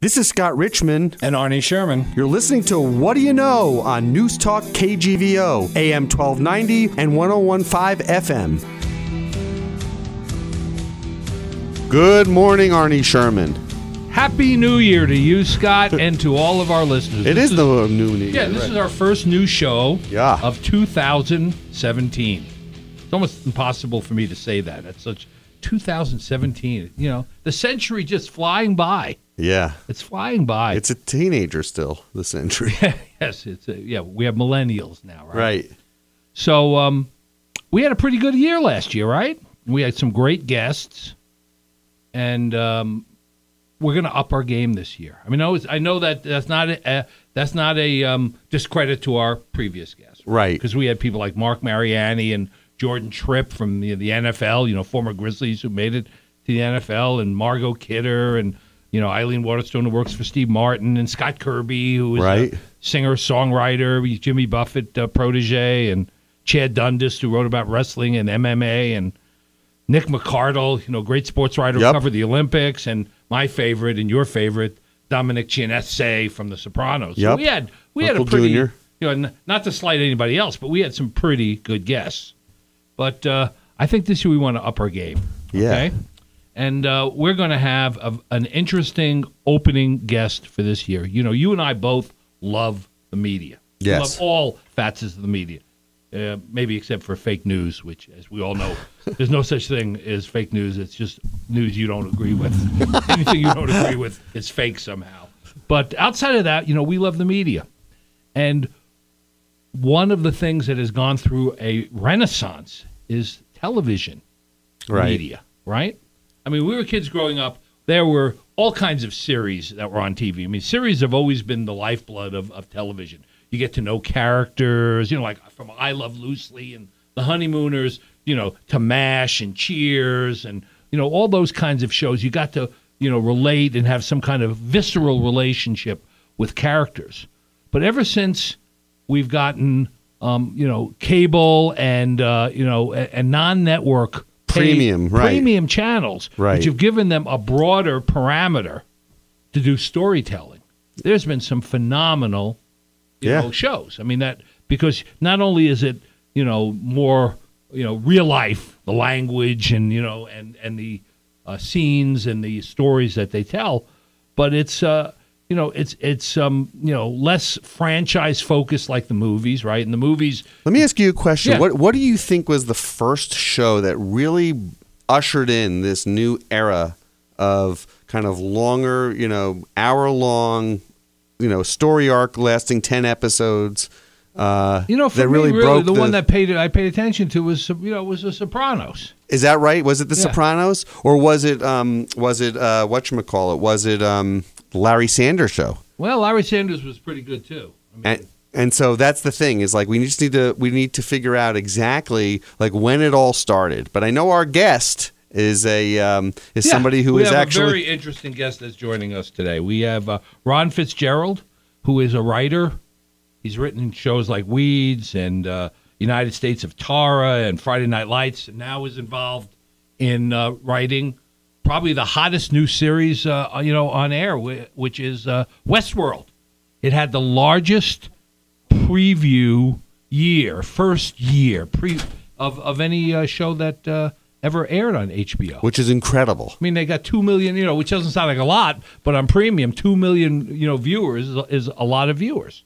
This is Scott Richmond. And Arnie Sherman. You're listening to What Do You Know on Newstalk KGVO, AM 1290 and 101.5 FM. Good morning, Arnie Sherman. Happy New Year to you, Scott, and to all of our listeners. It is the new year. Yeah, this is our first new show of 2017. It's almost impossible for me to say that. It's such 2017. You know, the century just flying by. Yeah. It's flying by. It's a teenager still, the century. Yes, we have millennials now, right? Right. So we had a pretty good year last year, right? We had some great guests, and we're going to up our game this year. I mean, I know that that's not a discredit to our previous guests, right? Because we had people like Mark Mariani and Jordan Tripp from the NFL, former Grizzlies who made it to the NFL, and Margot Kidder, and Eileen Waterstone, who works for Steve Martin, and Scott Kirby, who is a singer-songwriter, he's Jimmy Buffett protege, and Chad Dundas, who wrote about wrestling and MMA, and Nick McCardle, great sports writer who covered the Olympics, and my favorite and your favorite, Dominic Giannese from The Sopranos. Yep. So we had a pretty, not to slight anybody else, but we had some pretty good guests. But I think this year we want to up our game. Okay? Yeah. And we're going to have an interesting opening guest for this year. You and I both love the media. Yes. We love all facets of the media, maybe except for fake news, which, as we all know, there's no such thing as fake news. It's just news you don't agree with. Anything you don't agree with is fake somehow. But outside of that, we love the media. And one of the things that has gone through a renaissance is television media, right? I mean, we were kids growing up. There were all kinds of series that were on TV. I mean, series have always been the lifeblood of television. You get to know characters, like from I Love Lucy and The Honeymooners, to MASH and Cheers and, all those kinds of shows. You got to, relate and have some kind of visceral relationship with characters. But ever since we've gotten, cable and, and non-network premium channels, which have given them a broader parameter to do storytelling. There's been some phenomenal, shows. I mean, that because not only is it, more, real life, the language and, and the scenes and the stories that they tell, but it's, it's less franchise focused like the movies, right? And the movies. Let me ask you a question. Yeah. What do you think was the first show that really ushered in this new era of kind of longer, hour-long, story arc lasting 10 episodes? For that really broke the one that I paid attention to was The Sopranos. Is that right? Was it The Sopranos, or was it whatchamacallit? Was it Larry Sanders Show? Well, Larry Sanders was pretty good too. I mean, and so that's the thing is like we need to figure out exactly like when it all started. But I know our guest is somebody who is actually a very interesting guest that's joining us today. We have Rod Fitzgerald, who is a writer. He's written shows like Weeds and United States of Tara and Friday Night Lights, and now is involved in writing probably the hottest new series on air, which is Westworld. It had the largest preview first year of any show that ever aired on HBO, which is incredible. I mean, they got 2 million, which doesn't sound like a lot, but on premium, 2 million viewers is a lot of viewers.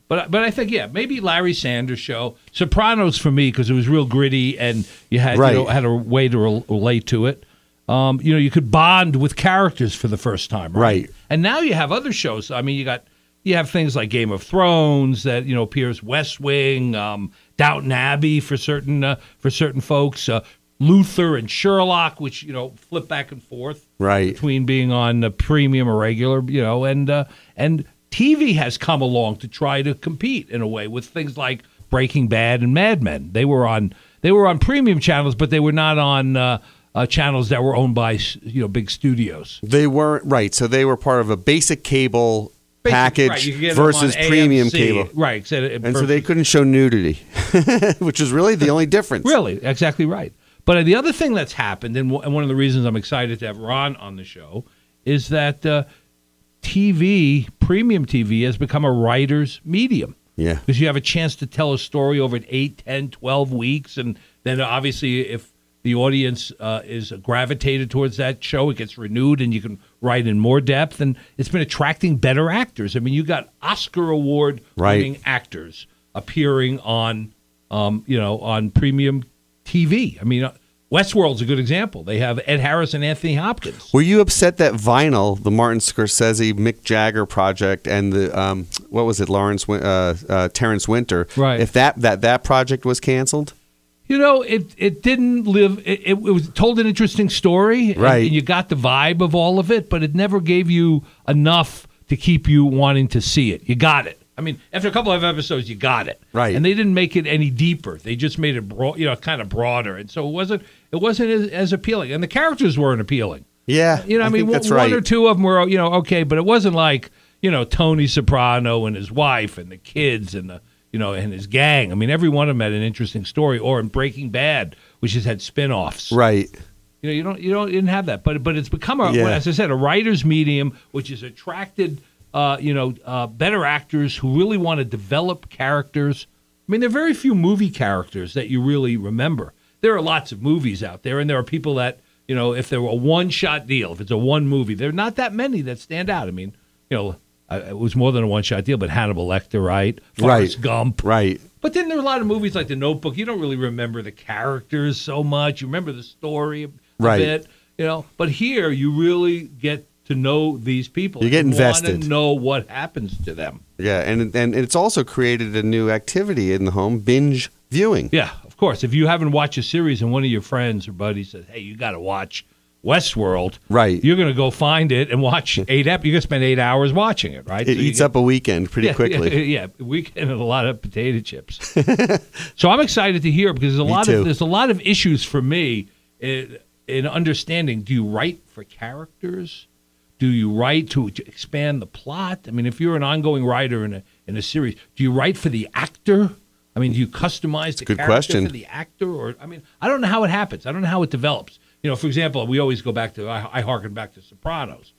But I think, maybe Larry Sanders Show. Sopranos for me, because it was real gritty and you had had a way to relate to it. You could bond with characters for the first time, right? And now you have other shows. I mean, you have things like Game of Thrones that appears, West Wing, Downton Abbey for certain folks, Luther and Sherlock, which flip back and forth between being on premium or regular, and TV has come along to try to compete in a way with things like Breaking Bad and Mad Men. They were on premium channels, but they were not on channels that were owned by big studios. They weren't right, so they were part of a basic cable package versus premium cable, right? And so they couldn't show nudity, which is really the only difference. Really, exactly right. But the other thing that's happened, and one of the reasons I'm excited to have Ron on the show, is that TV, premium TV, has become a writer's medium. Yeah. Because you have a chance to tell a story over 8, 10, 12 weeks. And then obviously if the audience is gravitated towards that show, it gets renewed and you can write in more depth. And it's been attracting better actors. I mean, you got Oscar Award winning actors appearing on, on premium TV. I mean, Westworld's a good example. They have Ed Harris and Anthony Hopkins. Were you upset that Vinyl, the Martin Scorsese, Mick Jagger project, and the what was it, Terrence Winter? Right. If that project was canceled? It didn't live. It was told an interesting story, right? And you got the vibe of all of it, but it never gave you enough to keep you wanting to see it. You got it. I mean, after a couple of episodes, you got it, right? And they didn't make it any deeper. They just made it, kind of broader, and so it wasn't as appealing, and the characters weren't appealing. Yeah, I mean, that's one right. or two of them were, okay, but it wasn't like Tony Soprano and his wife and the kids and the and his gang. I mean, every one of them had an interesting story. Or in Breaking Bad, which has had spin-offs, right? You didn't have that, but it's become as I said, a writer's medium, which has attracted. Better actors who really want to develop characters. I mean, there are very few movie characters that you really remember. There are lots of movies out there, and there are people that, if there were a one-shot deal, if it's a one movie, there are not that many that stand out. I mean, it was more than a one-shot deal, but Hannibal Lecter, right? Forrest Gump. Right. But then there are a lot of movies like The Notebook. You don't really remember the characters so much. You remember the story a bit, But here, you really get to know these people. You get invested. Want to know what happens to them. Yeah, and it's also created a new activity in the home, binge viewing. Yeah, of course. If you haven't watched a series and one of your friends or buddies says, hey, you got to watch Westworld, right? You're going to go find it and watch 8 episodes. You're going to spend 8 hours watching it, right? It eats up a weekend pretty quickly. Yeah, a weekend and a lot of potato chips. So I'm excited to hear because there's a lot of issues for me in understanding. Do you write for characters? Do you write to expand the plot? I mean, if you're an ongoing writer in a series, do you write for the actor? I mean, do you customize the character for the actor? Or I mean, I don't know how it happens. I don't know how it develops. For example, we always go back to, I harken back to Sopranos.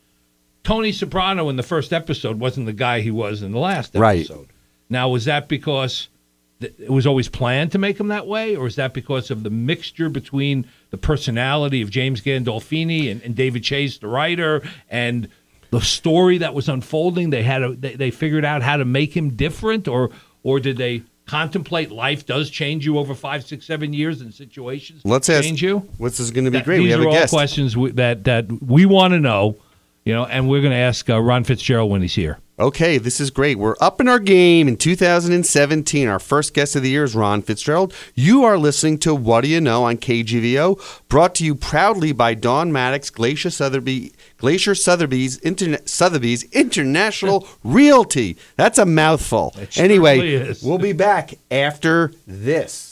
Tony Soprano in the first episode wasn't the guy he was in the last episode. Right. Now, was that because it was always planned to make him that way, or is that because of the mixture between the personality of James Gandolfini and David Chase, the writer, and the story that was unfolding? They figured out how to make him different, or did they contemplate life does change you over 5, 6, 7 years and situations change you? This is going to be great. We have a guest. These are all questions that we want to know, and we're going to ask Ron Fitzgerald when he's here. Okay, this is great. We're up in our game in 2017. Our first guest of the year is Ron Fitzgerald. You are listening to What Do You Know on KGVO, brought to you proudly by Dawn Maddox, Glacier Sotheby's International Realty. That's a mouthful. Anyway, we'll be back after this.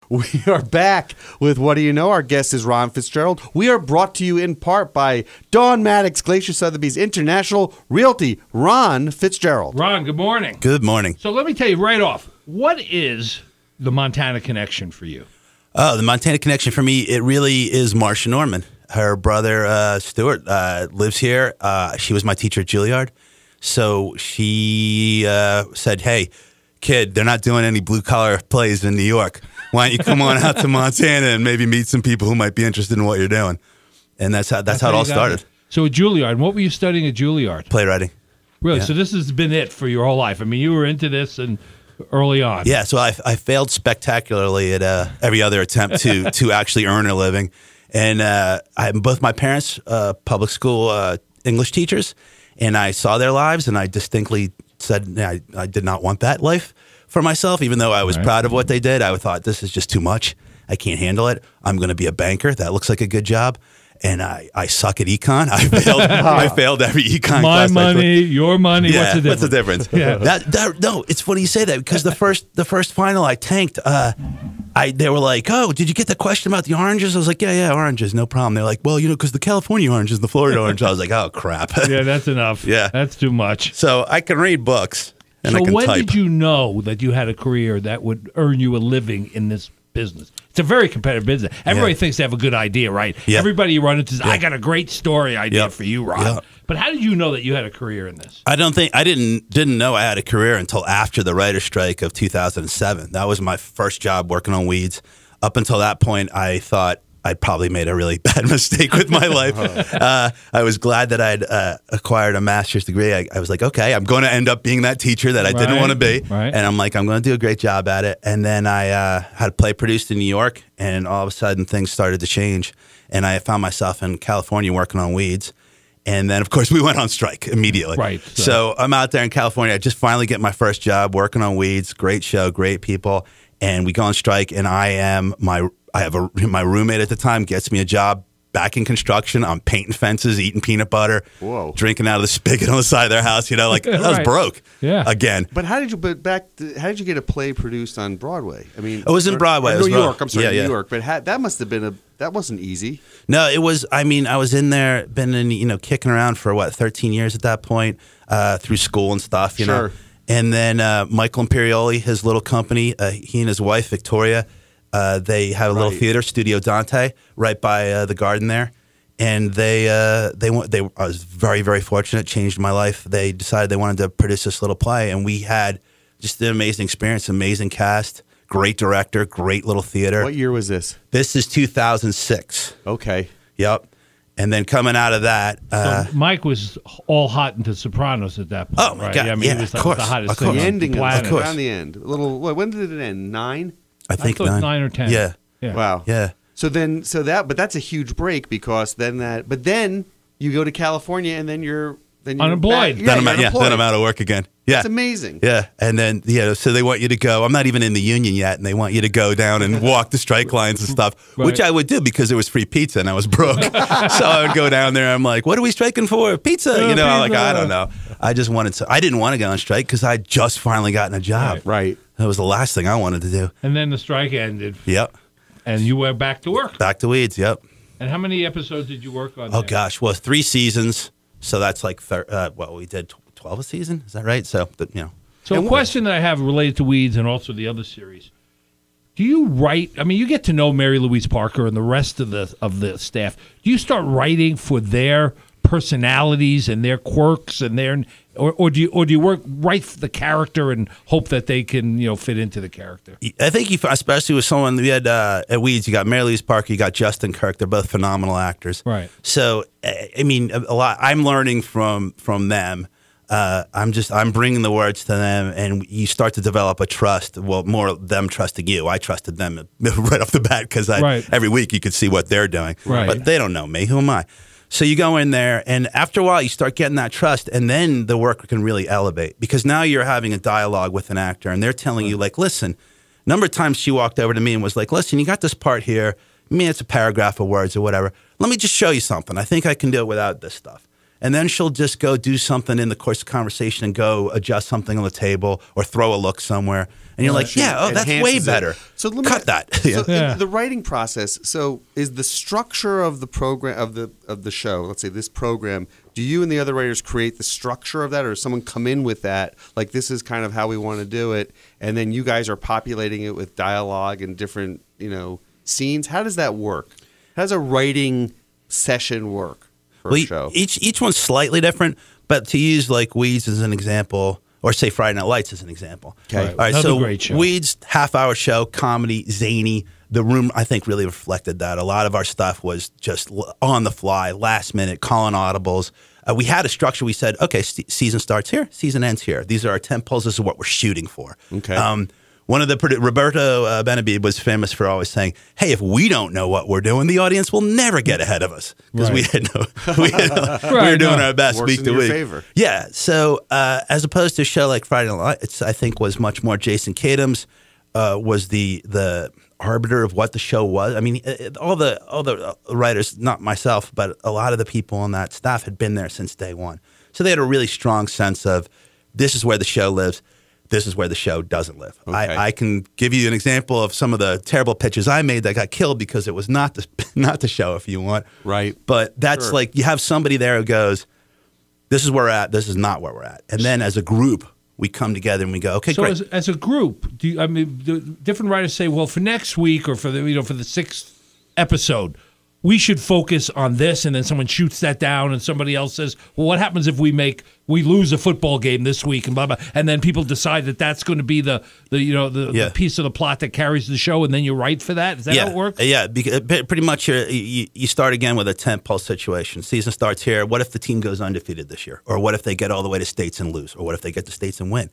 We are back with What Do You Know? Our guest is Ron Fitzgerald. We are brought to you in part by Dawn Maddox, Glacier Sotheby's International Realty. Ron Fitzgerald. Ron, good morning. Good morning. So let me tell you right off, what is the Montana connection for you? Oh, the Montana connection for me, it really is Marcia Norman. Her brother, Stuart, lives here. She was my teacher at Juilliard. So she said, hey, kid, they're not doing any blue-collar plays in New York. Why don't you come on out to Montana and maybe meet some people who might be interested in what you're doing? And that's how it all started. So at Juilliard, what were you studying at Juilliard? Playwriting. Really? Yeah. So this has been it for your whole life. I mean, you were into this and early on. Yeah, so I failed spectacularly at every other attempt to actually earn a living. And both my parents, public school English teachers, and I saw their lives, and I distinctly said I did not want that life for myself, even though I was proud of what they did. I thought, this is just too much. I can't handle it. I'm going to be a banker. That looks like a good job. And I suck at econ. I failed every econ class. My money, your money. Yeah, what's the difference? What's the difference? Yeah. No, it's funny you say that because the first final I tanked. They were like, oh, did you get the question about the oranges? I was like, yeah, oranges, no problem. They're like, well, because the California orange is the Florida orange. I was like, oh, crap. Yeah, that's enough. Yeah. That's too much. So I can read books and I so can when type. did you know that you had a career that would earn you a living in this business? It's a very competitive business. Everybody thinks they have a good idea, right? Yeah. Everybody you run into says, I got a great story idea for you, Rod. Yeah. But how did you know that you had a career in this? I didn't know I had a career until after the writer's strike of 2007. That was my first job working on Weeds. Up until that point, I thought I'd probably made a really bad mistake with my life. I was glad that I'd acquired a master's degree. I was like, okay, I'm going to end up being that teacher that I didn't want to be. Right. And I'm like, I'm going to do a great job at it. And then I had a play produced in New York, and all of a sudden things started to change. And I found myself in California working on Weeds. And then, of course, we went on strike immediately. Right. So I'm out there in California. I just finally get my first job working on Weeds. Great show, great people. And we go on strike, and my roommate at the time gets me a job back in construction. I'm painting fences, eating peanut butter, drinking out of the spigot on the side of their house. You know, like I was broke again. But how did you get a play produced on Broadway? I mean, it was in Broadway. New It was York. I'm sorry, New York. But that must have been that wasn't easy. No, it was. I mean, I was in there, been in, kicking around for 13 years at that point, through school and stuff. You know. And then Michael Imperioli, his little company, he and his wife Victoria. They have a little theater, Studio Dante, right by the garden there, and I was very, very fortunate. Changed my life. They decided they wanted to produce this little play, and we had just an amazing experience, amazing cast, great director, great little theater. What year was this? This is 2006. Okay. Yep. And then coming out of that, so Mike was all hot into Sopranos at that point. Oh my God! I mean, yeah, he was of course, the hottest of course. thing The ending, on the planet. of course. Around the end. When did it end? 9? I think I thought 9 or 10. Yeah. Wow. Yeah. But that's a huge break because then you go to California and then you're unemployed. Then I'm out of work again. Yeah. That's amazing. Yeah. And then, so they want you to go. I'm not even in the union yet, and they want you to go down and walk the strike lines and stuff, which I would do because it was free pizza and I was broke. So I would go down there. I'm like, what are we striking for? Pizza. Pizza. Like, I don't know. I didn't want to go on strike because I just finally gotten a job. Right. That was the last thing I wanted to do. And then the strike ended. Yep. And you went back to work. Back to Weeds. Yep. And how many episodes did you work on? Oh, gosh. Well, 3 seasons. So that's like, we did 12 a season. Is that right? So, So a question that I have related to Weeds and also the other series. Do you write? I mean, you get to know Mary Louise Parker and the rest of the staff. Do you start writing for their personalities and their quirks and or do you write for the character and hope that they can fit into the character? I think especially with someone we had at Weeds, you got Mary Louise Parker, you got Justin Kirk. They're both phenomenal actors. Right. So I mean, a lot. I'm learning from them. I'm bringing the words to them, and you start to develop a trust. Well, more them trusting you. I trusted them right off the bat because every week you could see what they're doing. Right. But they don't know me. Who am I? So you go in there, and after a while, you start getting that trust, and then the work can really elevate because now you're having a dialogue with an actor, and they're telling you, like, listen, a number of times she walked over to me and was like, listen, you got this part here. I mean, it's a paragraph of words or whatever. Let me just show you something. I think I can do it without this stuff. And then she'll just go do something in the course of conversation and go adjust something on the table or throw a look somewhere. And you're like, that's way better. So let me cut that. So the writing process. So is the structure of the program of the show? Let's say this program. Do you and the other writers create the structure of that, or does someone come in with that? Like this is kind of how we want to do it, and then you guys are populating it with dialogue and different scenes. How does that work? How does a writing session work for a show? Each one's slightly different, but to use like Weeds as an example. Or say Friday Night Lights as an example. Okay. All right. Another So great show. Weeds, half-hour show, comedy, zany. The Room, I think, really reflected that. A lot of our stuff was just on the fly, last minute, calling audibles. We had a structure. We said, okay, season starts here, season ends here. These are our tentpoles. This is what we're shooting for. Okay. One of the Roberto Benabid was famous for always saying, "Hey, if we don't know what we're doing, the audience will never get ahead of us because we were doing our best Works week in to your week." favor. Yeah. So as opposed to a show like Friday Night Lights, I think was much more Jason Katims was the arbiter of what the show was. I mean, all the writers, not myself, but a lot of the people on that staff had been there since day one, so they had a really strong sense of this is where the show lives. This is where the show doesn't live. Okay. I can give you an example of some of the terrible pitches I made that got killed because it was not the show, if you want. Right. But that's like you have somebody there who goes, this is where we're at. This is not where we're at. And then as a group, we come together and we go, okay, so great. as a group, do different writers say, well, for next week or for the for the 6th episode, we should focus on this, and then someone shoots that down, and somebody else says, well, what happens if we lose a football game this week, and blah blah, and then people decide that that's going to be the piece of the plot that carries the show, and then you write for that. Is that how it works? Yeah, pretty much. You start again with a tentpole situation. Season starts here. What if the team goes undefeated this year, or what if they get all the way to states and lose, or what if they get to states and win?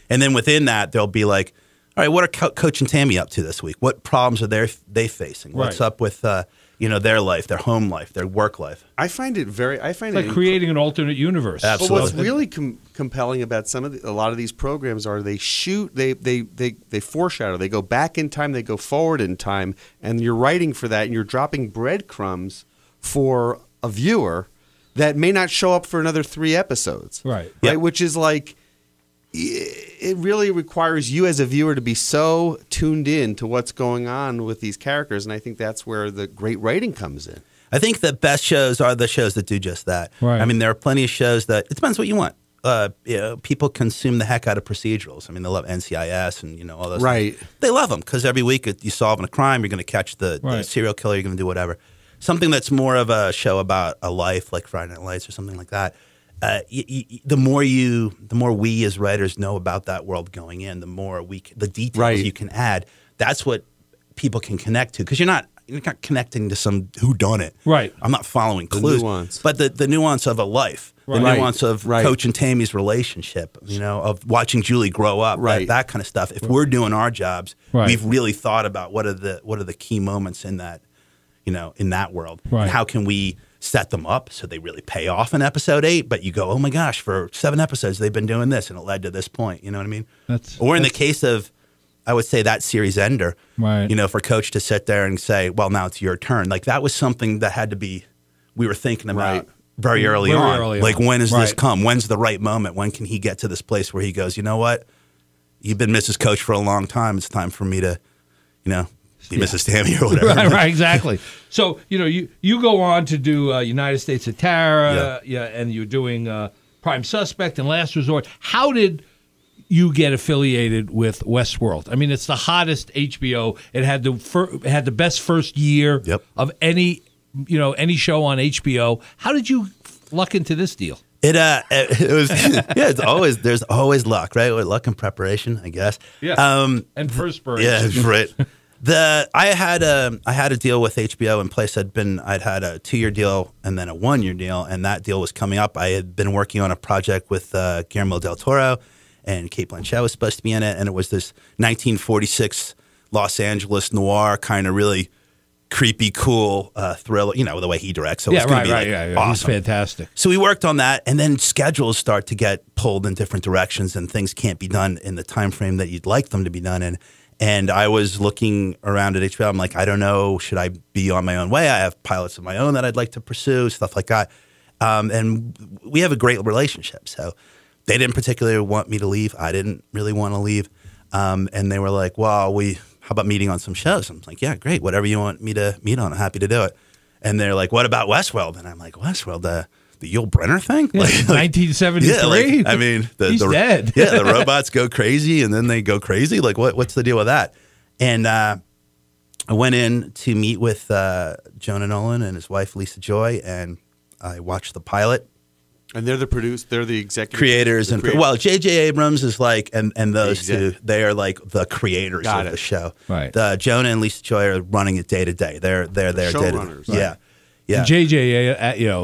And then within that, there'll be like, all right, what are Coach and Tammy up to this week? What problems are they facing? What's up with their life, their home life, their work life? I find it like creating an alternate universe. Absolutely. But what's really compelling about a lot of these programs are they shoot, they foreshadow, they go back in time, they go forward in time, and you're writing for that, and you're dropping breadcrumbs for a viewer that may not show up for another 3 episodes. Right. Right, which is like, it really requires you as a viewer to be so tuned in to what's going on with these characters, and I think that's where the great writing comes in. I think the best shows are the shows that do just that. Right. I mean, there are plenty of shows that it depends what you want. People consume the heck out of procedurals. I mean, they love NCIS and all those. Right. Things. They love them because every week you're solving a crime, you're going to catch the serial killer, you're going to do whatever. Something that's more of a show about a life, like Friday Night Lights or something like that. The more we as writers know about that world going in, the more the details you can add. That's what people can connect to, because you're not connecting to some whodunit. Right. I'm not following clues, nuance. but the nuance of a life, the nuance of Coach and Tammy's relationship, of watching Julie grow up, that kind of stuff. If we're doing our jobs, we've really thought about what are the key moments in that, in that world. Right. And how can we set them up so they really pay off in episode 8, but you go, oh my gosh, for 7 episodes they've been doing this and it led to this point. You know what I mean? Or in the case of, I would say, that series ender, for Coach to sit there and say, well, now it's your turn. Like, that was something that had to be, we were thinking about very early on. Like, when does this come? When's the right moment? When can he get to this place where he goes, you know what? You've been Mrs. Coach for a long time. It's time for me to, be Mrs. Tammy or whatever. right, exactly. So, you go on to do United States of Tara, and you're doing Prime Suspect and Last Resort. How did you get affiliated with Westworld? I mean, it's the hottest HBO. It had the best first year of any show on HBO. How did you luck into this deal? It was there's always luck, right? Luck and preparation, I guess. Yeah. And perspiration. Yeah, right. I had a deal with HBO in place. I'd had a 2-year deal and then a 1-year deal, and that deal was coming up. I had been working on a project with Guillermo del Toro, and Kate Blanchett was supposed to be in it, and it was this 1946 Los Angeles noir kind of really creepy, cool thriller. The way he directs. So it's going to be awesome. He's fantastic. So we worked on that, and then schedules start to get pulled in different directions, and things can't be done in the time frame that you'd like them to be done in. And I was looking around at HBO. I'm like, I don't know, should I be on my own way? I have pilots of my own that I'd like to pursue, stuff like that. And we have a great relationship. So they didn't particularly want me to leave. I didn't really want to leave. And they were like, well, how about meeting on some shows? I'm like, yeah, great. Whatever you want me to meet on, I'm happy to do it. And they're like, what about Westworld? And I'm like, Westworld, the Yul Brynner thing? Yeah, 1973? Yeah, I mean, he's dead. Yeah, the robots go crazy and then they go crazy. Like, what's the deal with that? And I went in to meet with Jonah Nolan and his wife, Lisa Joy, and I watched the pilot. And they're the executive creators. Well, J.J. Abrams is like, and those two, they are like the creators of the show. Right. Jonah and Lisa Joy are running it day to day. They're there day to day. Right. Yeah. J.J.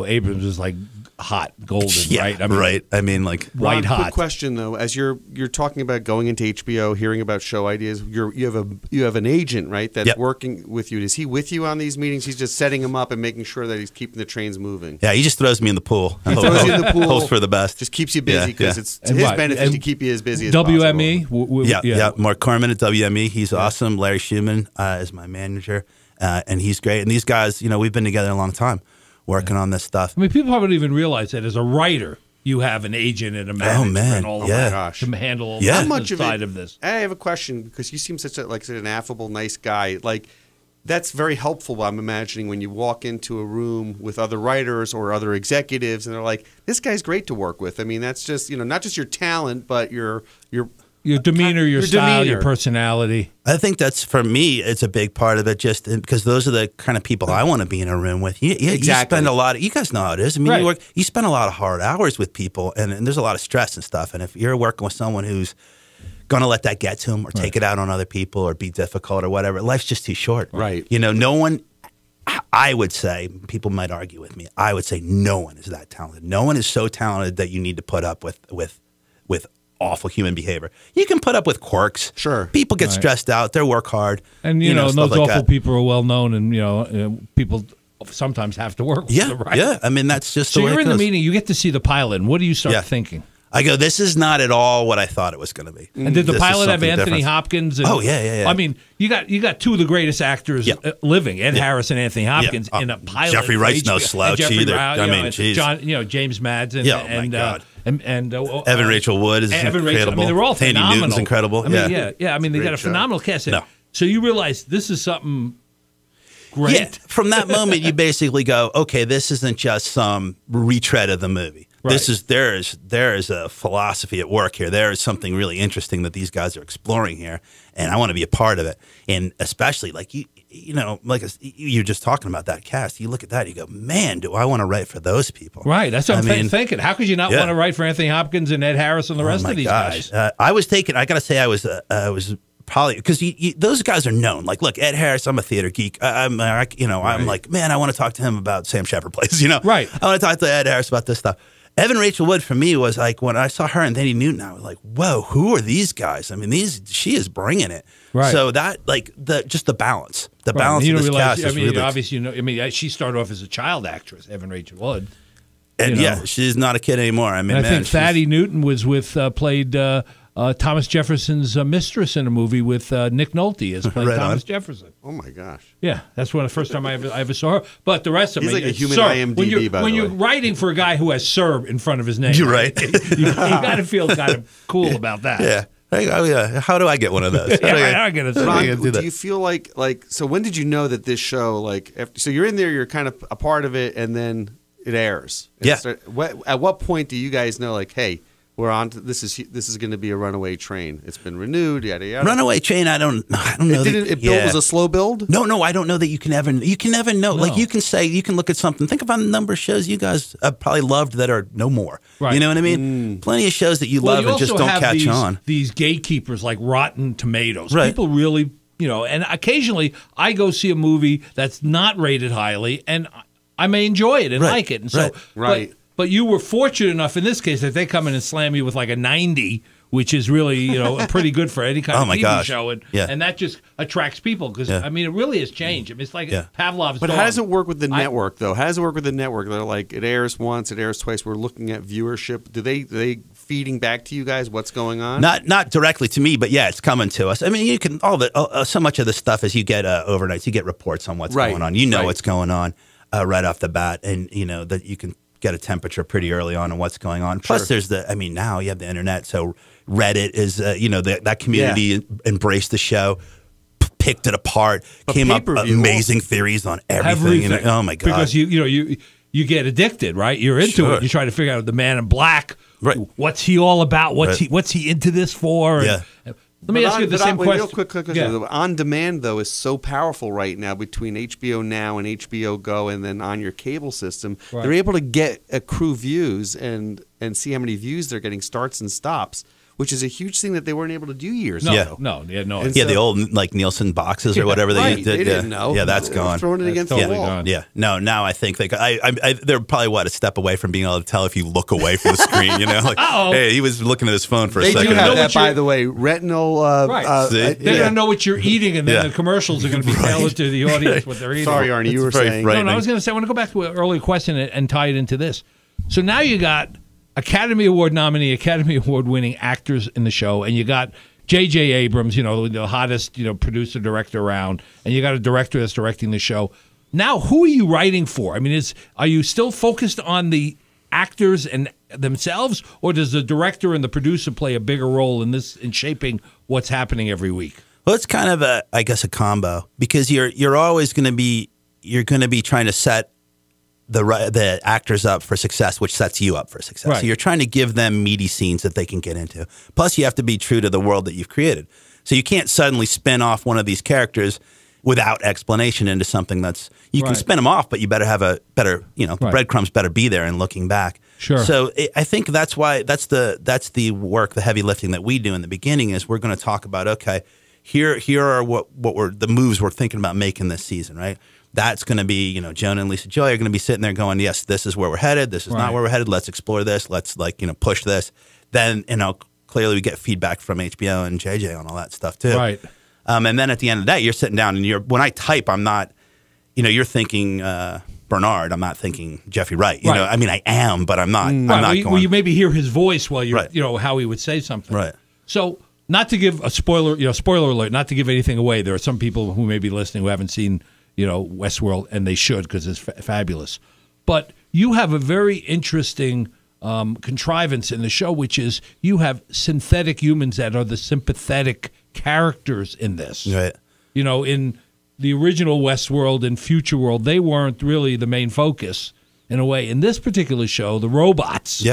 Abrams is like hot, golden, right? I mean, like white hot. Quick question though, as you're talking about going into HBO, hearing about show ideas, you have an agent, right? That's working with you. Is he with you on these meetings? He's just setting them up and making sure that he's keeping the trains moving. Yeah, he just throws me in the pool. He throws you in the pool. Hopes for the best. Just keeps you busy because it's to his benefit to keep you as busy as WME? possible. Mark Corman at WME. He's awesome. Larry Schumann is my manager, and he's great. And these guys, we've been together a long time, working on this stuff. I mean, people haven't even realized that as a writer, you have an agent and a manager and all of that to handle all the side of this. I have a question because you seem such an affable, nice guy. Like, that's very helpful. I'm imagining when you walk into a room with other writers or other executives, and they're like, "This guy's great to work with." I mean, that's just not just your talent, but your demeanor, your style, demeanor. your personality. I think that's, for me, it's a big part of it, just because those are the kind of people I want to be in a room with. You spend a lot of, you guys know how it is. I mean, Right. you spend a lot of hard hours with people, and there's a lot of stress and stuff. And if you're working with someone who's going to let that get to them or take it out on other people or be difficult or whatever, life's just too short. Right. No one, I would say, people might argue with me, I would say no one is that talented. No one is so talented that you need to put up with awful human behavior. You can put up with quirks. Sure. People get stressed out. They work hard. And, stuff those like awful that. people are well known, and, people sometimes have to work with them, right? Yeah. I mean, that's just So the way you're it in the goes. meeting, you get to see the pilot, and what do you start thinking? I go, this is not at all what I thought it was going to be. And did the This is pilot have something Anthony different. Hopkins? And, Oh, yeah. I mean, you got two of the greatest actors living, Ed Harris and Anthony Hopkins, Yeah. in a pilot. Jeffrey for Wright's no HBO. slouch And Jeffrey either. Wright, I mean, and geez. John, James Madsen, Yeah, oh my God. and Evan Rachel Wood is Evan incredible. Rachel. I mean, they're all Tandy phenomenal. Newton's incredible. I mean, yeah. I mean, they got a Great show. phenomenal cast. No. So you realize this is something great. Yeah, from that moment, you basically go, okay, this isn't just some retread of the movie. Right. This is there is a philosophy at work here. There is something really interesting that these guys are exploring here, and I want to be a part of it. And especially like you're just talking about that cast. You look at that, you go, man, do I want to write for those people? Right. That's what I'm thinking. How could you not Yeah. want to write for Anthony Hopkins and Ed Harris and the rest Oh my of these gosh. guys? I was taken. I got to say, I was probably because those guys are known. Like, look, Ed Harris. I'm a theater geek. I'm like, man, I want to talk to him about Sam Shepard Plays. Right. I want to talk to Ed Harris about this stuff. Evan Rachel Wood for me was like when I saw her and Tandy Newton, I was like, whoa, who are these guys? I mean, she is bringing it. Right. So that just the balance, balance You of don't this realize. cast I is mean, really. obviously, she started off as a child actress, Evan Rachel Wood. And you know. yeah, she's not a kid anymore. I mean, And I man, think Thaddeus Newton was played Thomas Jefferson's mistress in a movie with Nick Nolte as playing Right on. Thomas Jefferson. Oh my gosh. Yeah, that's the first time I ever saw her. But the rest of He's them, like a human Sir, IMDb, by the when way. you're writing for a guy who has "Sir" in front of his name, You're right. you got to feel kind of cool about that. yeah. Hey, oh, yeah. How do I get one of those? Yeah, right, I get it. Ron, do that. do you feel like so when did you know that this show so you're in there, you're kind of a part of it, and then it airs? Yeah. At what point do you guys know, like, hey, we're on to, this is going to be a runaway train? It's been renewed, yada yada. Runaway Train, I don't know. It was a slow build. No, I don't know that you can ever know. No. Like you can look at something. Think about the number of shows you guys probably loved that are no more. Right. You know what I mean? Plenty of shows that you Well, love you and just also don't have catch these, on. These gatekeepers like Rotten Tomatoes. Right. People really, and occasionally I go see a movie that's not rated highly, and I may enjoy it and Right. like it. And so, Right. But you were fortunate enough in this case that they come in and slam you with like a 90, which is really, pretty good for any kind Oh of my TV gosh. show. And, Yeah. and that just attracts people because, Yeah. I mean, it really has changed. I mean, it's like Yeah. Pavlov's But dog. how does it work with the network, though? How does it work with the network? They're like, it airs once, it airs twice. We're looking at viewership. Do they feeding back to you guys what's going on? Not directly to me, but yeah, it's coming to us. I mean, you can so much of the stuff is you get overnights, you get reports on what's Right. going on. You know Right. what's going on right off the bat, and that you can get a temperature pretty early on what's going on. Plus, there's now you have the internet, so Reddit is that community embraced the show, picked it apart, came up pay-per-view amazing theories on everything. Oh my god! Because you get addicted, right? You're into Sure. it. You try to figure out the Man in Black. Right. What's he all about? What's he into this for? Yeah. Let me ask you the same question. Real quick question. Yeah. On demand, though, is so powerful right now between HBO Now and HBO Go, and then on your cable system. Right. They're able to get accrue views and see how many views they're getting, starts and stops, which is a huge thing that they weren't able to do years No, ago. no, yeah, no. And Yeah, so- the old like Nielsen boxes or whatever they Right, did. they didn't know. Yeah, that's They're gone. Throwing it That's against totally the wall. gone. Yeah, no. Now I think they're probably a step away from being able to tell if you look away from the screen. Like, Uh-oh. hey, he was looking at his phone for a They second. do know have what that, you're- by the way. Retinal. Right. See? They're Yeah. going to know what you're eating, and then Yeah. the commercials are going to be tailored to the audience what they're eating. Sorry, Arnie, you It's were very saying. frightening. No, I was going to say, I want to go back to an earlier question and tie it into this. So now you got Academy Award nominee, Academy Award winning actors in the show, and you got J.J. Abrams, the hottest, producer director around, and you got a director that's directing the show. Now, who are you writing for? I mean, are you still focused on the actors and themselves, or does the director and the producer play a bigger role in shaping what's happening every week? Well, it's kind of I guess a combo, because you're always going to be trying to set the actors up for success, which sets you up for success. Right. So you're trying to give them meaty scenes that they can get into. Plus, you have to be true to the world that you've created. So you can't suddenly spin off one of these characters without explanation into something that's you can spin them off, but you better have a better breadcrumbs better be there and looking back. Sure. So I think that's why that's the work, the heavy lifting that we do in the beginning is we're going to talk about, okay, here are what were the moves we're thinking about making this season, right? That's going to be, Jonah and Lisa Joy are going to be sitting there going, yes, this is where we're headed. This is not where we're headed. Let's explore this. Let's push this. Then, clearly we get feedback from HBO and JJ on all that stuff too. Right. And then at the end of the day, you're sitting down and when I type, I'm not, you're thinking Bernard. I'm not thinking Jeffrey Wright. You know, I mean, I am, but I'm not. I'm not going. Well, you maybe hear his voice while you're, how he would say something. Right. So, not to give a spoiler, spoiler alert, not to give anything away. There are some people who may be listening who haven't seen, Westworld, and they should because it's fabulous. But you have a very interesting contrivance in the show, which is you have synthetic humans that are the sympathetic characters in this. Right. In the original Westworld and Future World, they weren't really the main focus in a way. In this particular show, the robots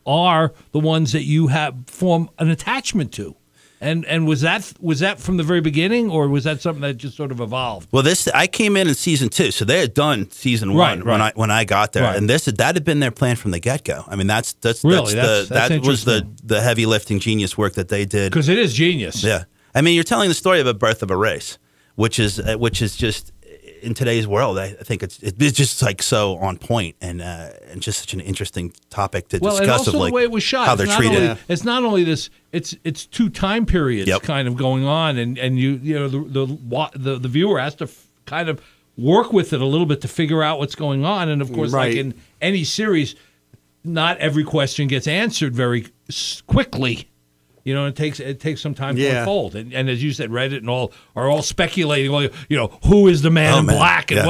are the ones that you form an attachment to. And was that from the very beginning, or was that something that just sort of evolved? Well, I came in season 2, so they had done season 1 when I got there, and that had been their plan from the get go. I mean, that was the heavy lifting genius work that they did, because it is genius. Yeah, I mean, you're telling the story of a birth of a race, which is just in today's world, I think it's just like so on point and just such an interesting topic to discuss. And also of like the way it was shot, how they're treated. It's not only this; it's two time periods kind of going on, and the viewer has to kind of work with it a little bit to figure out what's going on. And of course, like in any series, not every question gets answered very quickly. It takes some time to unfold, and as you said, Reddit and all are all speculating. Who is the man in black, and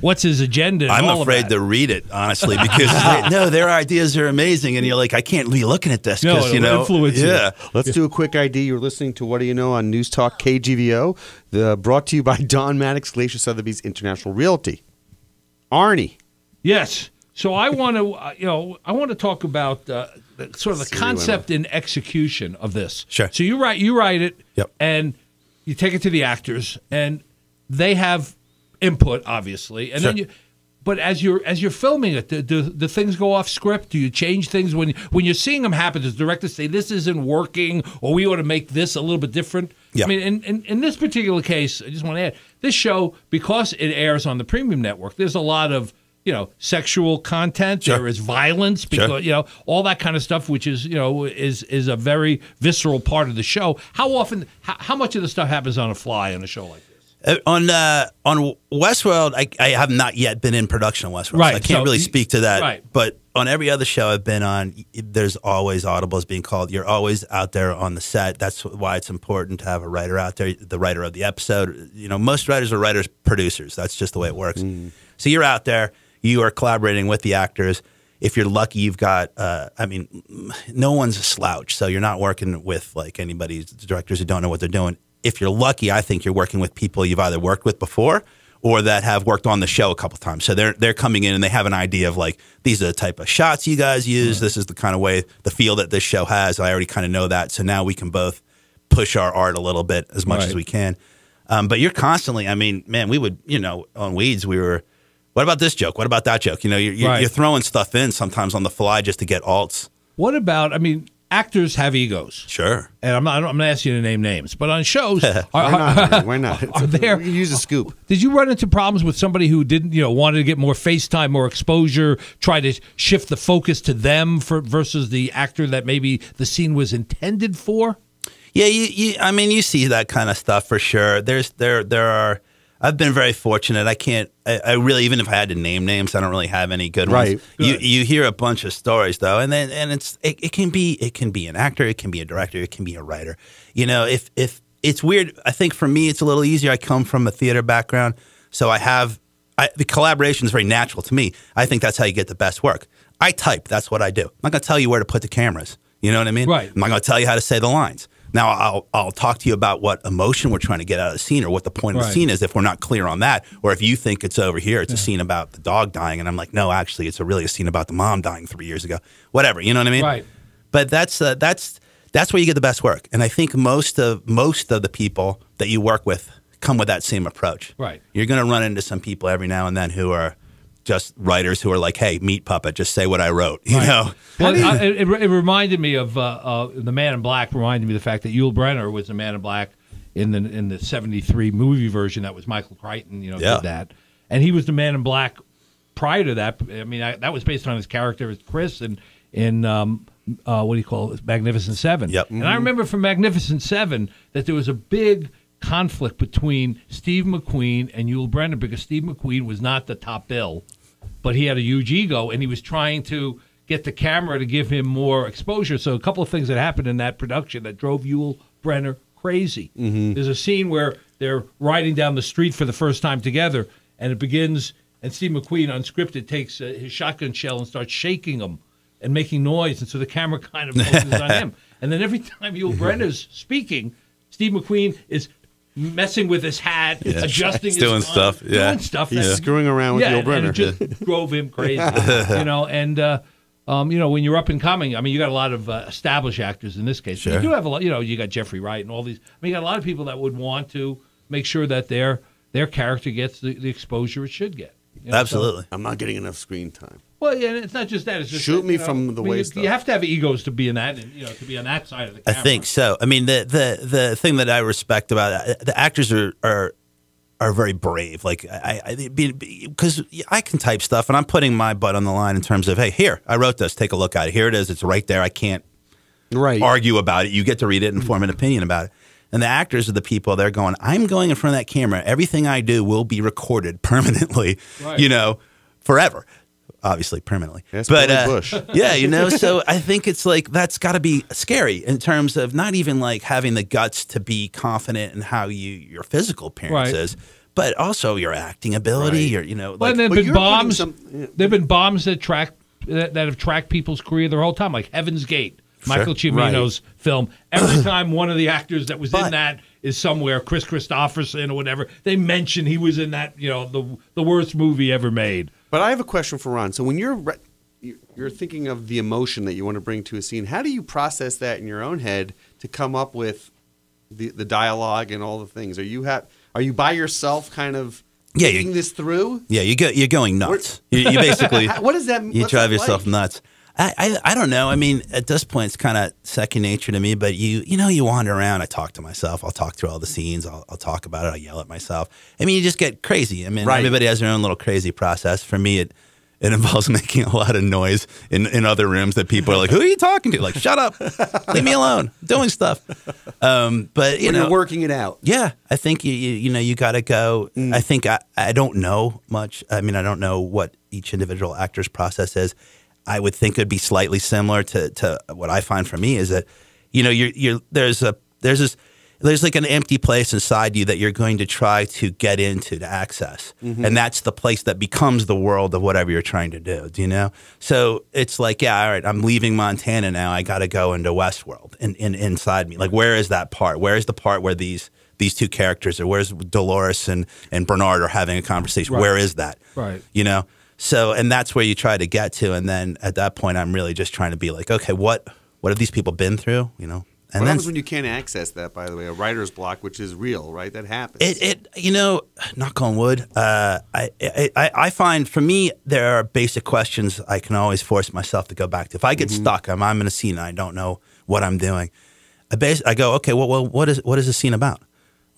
what's his agenda? And I'm afraid to read it honestly because their ideas are amazing, and you're like, I can't be looking at this because influence you. Let's do a quick ID. You're listening to What Do You Know on Newstalk KGVO, brought to you by Don Maddox, Glacier Sotheby's International Realty. Arnie. Yes. So I want to talk about sort of the concept and execution of this. Sure. So you write it, and you take it to the actors, and they have input, obviously, and then but as you're filming it, do things go off script? Do you change things when you're seeing them happen? Does the director say this isn't working, or we ought to make this a little bit different? Yeah. I mean, in this particular case, I just want to add, this show, because it airs on the premium network, there's a lot of sexual content. Sure. There is violence, because all that kind of stuff, which is is a very visceral part of the show. How often, how much of the stuff happens on a fly on a show like this? On Westworld, I have not yet been in production on Westworld, so I can't really speak to that. Right. But on every other show I've been on, there's always audibles being called. You're always out there on the set. That's why it's important to have a writer out there, the writer of the episode. Most writers are writers, producers. That's just the way it works. So you're out there. You are collaborating with the actors. If you're lucky, you've got, no one's a slouch. So you're not working with like anybody's directors who don't know what they're doing. If you're lucky, I think you're working with people you've either worked with before or that have worked on the show a couple times. So they're coming in and they have an idea of like, these are the type of shots you guys use. This is the kind of way, the feel that this show has. I already kind of know that. So now we can both push our art a little bit as much as we can. But you're constantly, we would, on Weeds, we were, what about this joke? What about that joke? You're throwing stuff in sometimes on the fly just to get alts. What about, actors have egos. Sure. And I'm not going to ask you to name names, but on shows, why not? Are there? We use a scoop. Did you run into problems with somebody who didn't, wanted to get more FaceTime, more exposure, try to shift the focus to them versus the actor that maybe the scene was intended for? Yeah, you see that kind of stuff for sure. There are. I've been very fortunate. I really, even if I had to name names, I don't really have any good ones. Right. You hear a bunch of stories though, and it can be an actor, it can be a director, it can be a writer. If it's weird, I think for me it's a little easier. I come from a theater background, so the collaboration is very natural to me. I think that's how you get the best work. I type. That's what I do. I'm not going to tell you where to put the cameras. You know what I mean? Right. I'm not going to tell you how to say the lines. I'm Now, I'll talk to you about what emotion we're trying to get out of the scene or what the point of the scene is if we're not clear on that. Or if you think it's over here, it's a scene about the dog dying. And I'm like, no, actually, it's really a scene about the mom dying 3 years ago. Whatever, you know what I mean? Right. But that's where you get the best work. And I think most of the people that you work with come with that same approach. Right. You're going to run into some people every now and then who are just writers who are like, hey, meat puppet, just say what I wrote, you know? Well, it reminded me of The Man in Black, reminded me of the fact that Yul Brynner was the Man in Black in the 73 movie version. That was Michael Crichton, did that. And he was the Man in Black prior to that. I mean, that was based on his character as Chris in what do you call it, Magnificent Seven. Yep. And I remember from Magnificent Seven that there was a big conflict between Steve McQueen and Yul Brynner because Steve McQueen was not the top bill, but he had a huge ego, and he was trying to get the camera to give him more exposure. So a couple of things that happened in that production that drove Yul Brynner crazy. Mm-hmm. There's a scene where they're riding down the street for the first time together, and it begins, and Steve McQueen, unscripted, takes his shotgun shell and starts shaking them and making noise, and so the camera kind of focuses on him. And then every time Yul Brynner's speaking, Steve McQueen is messing with his hat, adjusting his doing stuff, doing stuff. He's screwing around with Yul Brynner. And it just drove him crazy, And when you're up and coming, I mean, you got a lot of established actors in this case. Sure. You do have a lot. You got Jeffrey Wright and all these. I mean, you got a lot of people that would want to make sure that their character gets the exposure it should get. Absolutely. I'm not getting enough screen time. Well, yeah, and it's not just that. It's just shoot me from the waist. You have to have egos to be in that, and to be on that side of the camera. I think so. I mean, the thing that I respect about it, the actors are very brave. Like because I can type stuff, and I'm putting my butt on the line in terms of, hey, here, I wrote this. Take a look at it. Here it is. It's right there. I can't argue about it. You get to read it and form an opinion about it. And the actors are the people, they're going, I'm going in front of that camera. Everything I do will be recorded permanently, forever. Obviously, permanently. Yes, but Bush. So I think it's like that's got to be scary in terms of not even like having the guts to be confident in how your physical appearance is, but also your acting ability. Or and there've been bombs. There've been bombs that have tracked people's career their whole time, like Heaven's Gate. Michael Cimino's film. Every time one of the actors that was in that is somewhere, Chris Christopherson or whatever, they mention he was in that, the worst movie ever made. But I have a question for Ron. So when you're thinking of the emotion that you want to bring to a scene, how do you process that in your own head to come up with the dialogue and all the things? Are you by yourself kind of thinking this through? Yeah, you're going nuts. You basically what does that mean? You drive yourself nuts. I don't know. I mean, at this point, it's kind of second nature to me. But you wander around. I talk to myself. I'll talk through all the scenes. I'll talk about it. I'll yell at myself. I mean, you just get crazy. I mean, everybody has their own little crazy process. For me, it involves making a lot of noise in other rooms that people are like, "Who are you talking to?" Like, shut up, leave me alone, I'm doing stuff. But you're working it out. Yeah, I think you got to go. I think I don't know much. I mean, I don't know what each individual actor's process is. I would think it'd be slightly similar to what I find for me is that, there's like an empty place inside you that you're going to try to get into to access. Mm-hmm. And that's the place that becomes the world of whatever you're trying to do. Do you know? So it's like, all right, I'm leaving Montana now. I got to go into Westworld and inside me. Like, where is that part? Where is the part where these two characters are? Where's Dolores and Bernard are having a conversation? Right. Where is that? Right. So, and that's where you try to get to, and then at that point, I'm really just trying to be like, okay, what have these people been through? And what then happens when you can't access that? By the way, a writer's block, which is real, right? That happens. Knock on wood. I find for me there are basic questions I can always force myself to go back to. If I get stuck, I'm in a scene and I don't know what I'm doing. I go, okay, well, what is the scene about?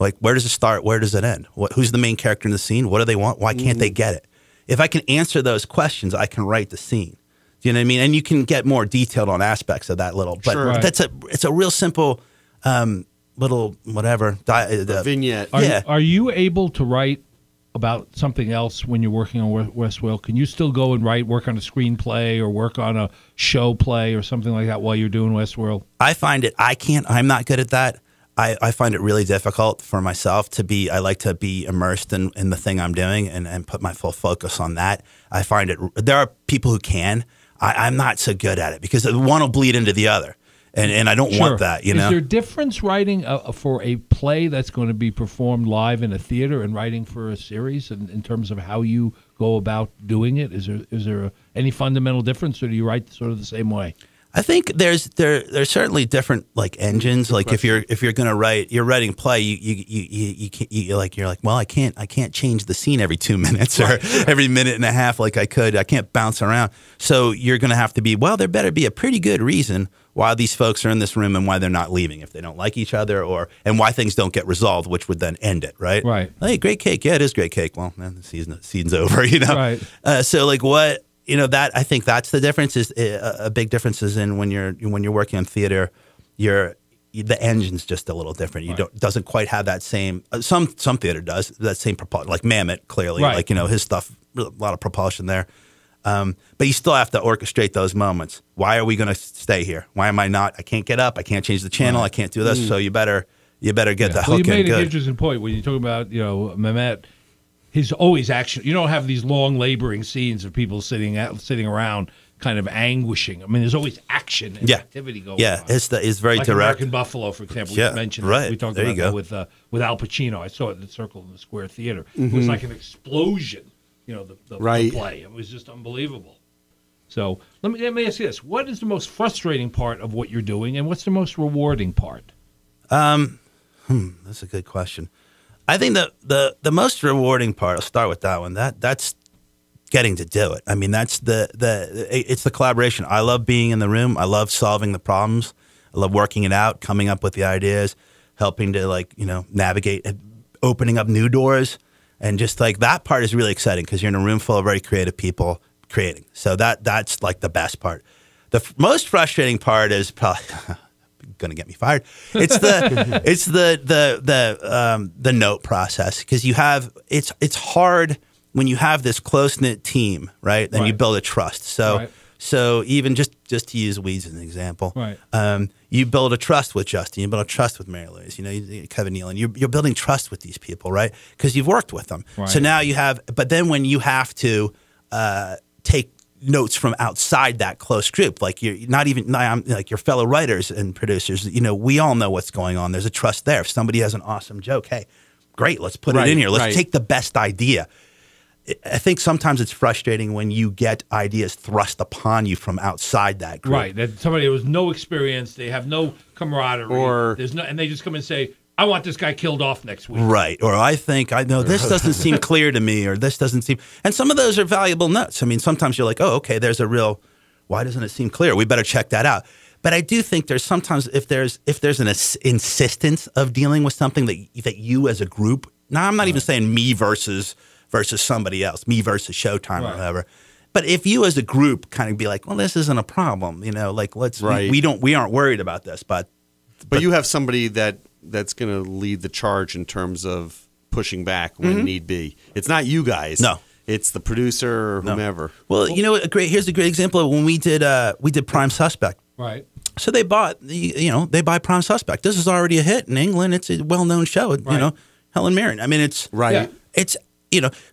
Like, where does it start? Where does it end? Who's the main character in the scene? What do they want? Why can't they get it? If I can answer those questions, I can write the scene. Do you know what I mean? And you can get more detailed on aspects of that little. But it's a real simple little whatever. Vignette. Are you able to write about something else when you're working on Westworld? Can you still go and work on a screenplay or work on a show play or something like that while you're doing Westworld? I find it. I can't. I'm not good at that. I find it really difficult for myself to be. I like to be immersed in the thing I'm doing and put my full focus on that. I find it. There are people who can. I'm not so good at it because one will bleed into the other. And I don't want that, you know? Is there a difference writing for a play that's going to be performed live in a theater and writing for a series in terms of how you go about doing it? Is there any fundamental difference, or do you write sort of the same way? I think there's certainly different like engines. Like if you're going to write, you're writing play, you're like, well, I can't change the scene every 2 minutes or every minute and a half like I could. I can't bounce around. So you're going to have to be, well, there better be a pretty good reason why these folks are in this room and why they're not leaving if they don't like each other, and why things don't get resolved, which would then end it, right? Right. Hey, great cake. Yeah, it is great cake. Well, man, the season's over, you know? Right. So like what? You know, that I think that's the difference. Is a big difference is in when you're working on theater, the engine's just a little different. You doesn't quite have that same. Some theater does that same propulsion, like Mamet clearly, like his stuff, a lot of propulsion there. But you still have to orchestrate those moments. Why are we going to stay here? Why am I not? I can't get up. I can't change the channel. I can't do this. So you better get the hook in. You made good. an interesting point when you talk about Mamet. He's always action. You don't have these long laboring scenes of people sitting around kind of anguishing. I mean, there's always action and activity going on. Yeah, it's very like direct. American Buffalo, for example, we mentioned that. We talked about that with Al Pacino. I saw it at the Circle in the Square Theater. It was like an explosion, the play. It was just unbelievable. So let me ask you this. What is the most frustrating part of what you're doing, and what's the most rewarding part? That's a good question. I think the most rewarding part, I'll start with that one. That's getting to do it. I mean, that's it's the collaboration. I love being in the room. I love solving the problems. I love working it out, coming up with the ideas, helping to navigate, opening up new doors, and just like that part is really exciting because you're in a room full of very creative people creating. So that's like the best part. The most frustrating part is probably. Going to get me fired. It's the note process because it's hard when you have this close knit team, right? Then you build a trust. So even just to use Weeds as an example, you build a trust with Justin, you build a trust with Mary Louise, Kevin Nealon. You're building trust with these people, right? Because you've worked with them. Right. So now you have, but then when you have to take notes from outside that close group, like you're not even like your fellow writers and producers, we all know what's going on. There's a trust there. If somebody has an awesome joke, hey, great, let's put it in here. Let's take the best idea. I think sometimes it's frustrating when you get ideas thrust upon you from outside that group. Right, that somebody who has no experience, they have no camaraderie, and they just come and say, I want this guy killed off next week. Right. Or I know this doesn't seem clear to me, or this doesn't seem. And some of those are valuable notes. I mean, sometimes you're like, oh, okay, there's a real, why doesn't it seem clear? We better check that out. But I do think there's sometimes if there's an insistence of dealing with something that you as a group, now I'm not even saying me versus somebody else, me versus Showtime or whatever. But if you as a group kind of be like, well, this isn't a problem, like we aren't worried about this, but you have somebody that's going to lead the charge in terms of pushing back when need be. It's not you guys. No. It's the producer or whomever. Well, here's a great example of when we did Prime Suspect. Right. So they buy Prime Suspect. This is already a hit in England. It's a well-known show, Helen Mirren. I mean, it's it's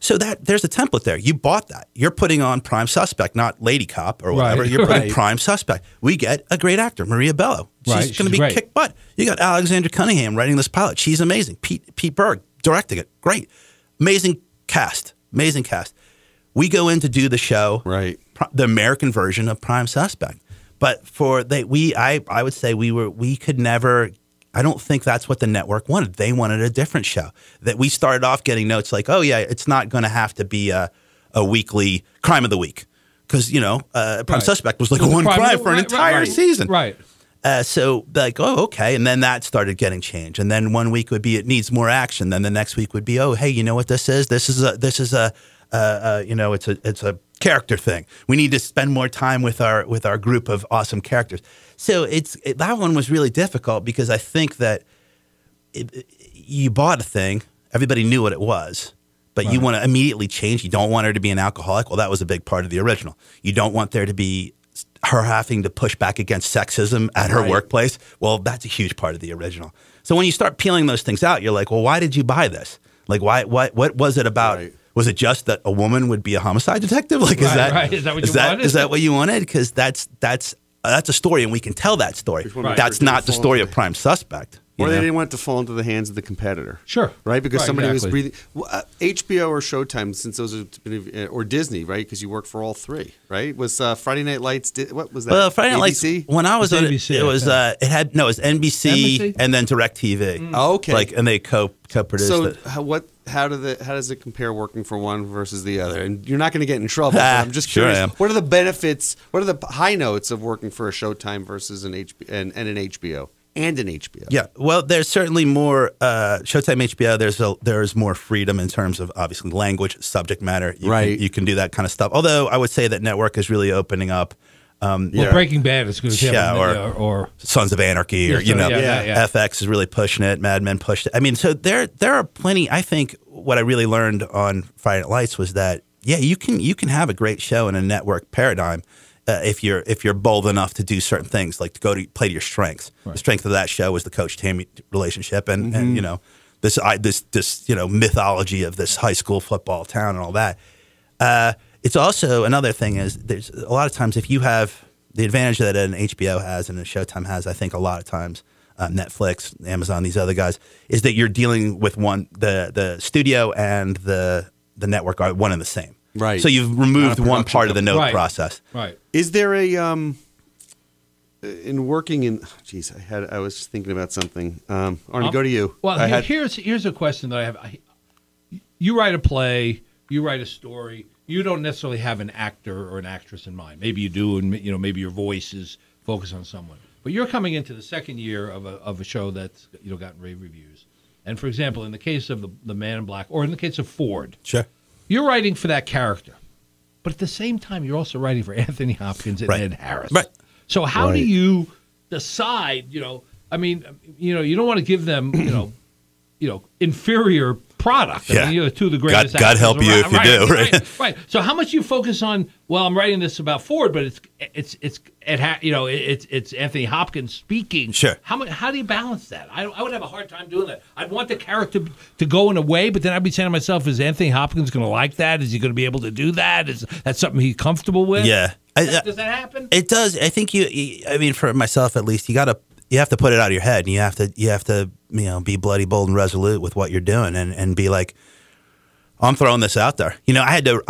so that there's a template there. You bought that. You're putting on Prime Suspect, not Lady Cop or whatever. Right. You're putting Prime Suspect. We get a great actor, Maria Bello. She's going to be kick butt. You got Alexandra Cunningham writing this pilot. She's amazing. Pete Berg directing it. Great. Amazing cast. We go in to do the show, the American version of Prime Suspect. But I would say we could never. I don't think that's what the network wanted. They wanted a different show. That we started off getting notes like, oh yeah, it's not going to have to be a weekly crime of the week because Prime Suspect was like one crime for an entire season. Right. So like, oh okay, and then that started getting changed. And then one week would be it needs more action. Then the next week would be, oh hey, you know what this is? This is a it's a character thing. We need to spend more time with our group of awesome characters. So that one was really difficult because I think that you bought a thing, everybody knew what it was, but you want to immediately change. You don't want her to be an alcoholic. Well, that was a big part of the original. You don't want there to be her having to push back against sexism at her workplace. Well, that's a huge part of the original. So when you start peeling those things out, you're like, well, why did you buy this? Like, what was it about? Right. Was it just that a woman would be a homicide detective? Like, is that what you wanted? Is that what you wanted? Because that's that's a story, and we can tell that story. Right. That's not the story of Prime Suspect. Or they didn't want it to fall into the hands of the competitor. Sure. Right? Because somebody was exactly. breathing. Well, HBO or Showtime, since those are, or Disney, right? Because you work for all three, right? Was Friday Night Lights, what was that? Well, Friday Night Lights, ABC? when I was on it, ABC, it was, it was NBC, NBC? and then DirecTV. Oh, okay. Like, and they co-produced So it. how does it compare working for one versus the other? And you're not going to get in trouble. But I'm just curious. Sure I am. What are the benefits? What are the high notes of working for a Showtime versus an and an HBO and an HBO? Yeah, well, there's certainly more Showtime HBO. There's more freedom in terms of obviously language, subject matter. You can do that kind of stuff. Although I would say that network is really opening up. Well, Breaking Bad is going to have or Sons of Anarchy, or FX is really pushing it. Mad Men pushed it. I mean, so there are plenty. I think what I really learned on Friday Night Lights was that you can have a great show in a network paradigm. If you're bold enough to do certain things, like to play to your strengths. Right. The strength of that show was the coach-Tammy relationship, and this mythology of this high school football town and all that. It's also another thing is there's a lot of times if you have the advantage that an HBO has and a Showtime has, I think a lot of times Netflix, Amazon, these other guys, is that you're dealing with the studio and the network are one and the same. Right. So you've removed one part of the note process. Right. Is there a in working in? Geez, I was just thinking about something. Arnie, go to you. Well, here's a question that I have. You write a play. You write a story. You don't necessarily have an actor or an actress in mind. Maybe you do, and maybe your voice is focused on someone. But you're coming into the second year of a show that's gotten rave reviews. And for example, in the case of the Man in Black, or in the case of Ford, sure. You're writing for that character, but at the same time, you're also writing for Anthony Hopkins and Ed Harris. Right. So how do you decide? I mean, you don't want to give them, inferior product. Yeah. I mean, two of the greatest. God help you if you do. Right. So how much you focus on? Well, I'm writing this about Ford, but it's Anthony Hopkins speaking. Sure. How do you balance that? I would have a hard time doing that. I'd want the character to go in a way, but then I'd be saying to myself, is Anthony Hopkins going to like that? Is he going to be able to do that? Is that something he's comfortable with? Yeah. Does that happen? It does. I think I mean, for myself at least, you have to put it out of your head, and you have to be bloody bold and resolute with what you're doing, and be like, I'm throwing this out there. I had to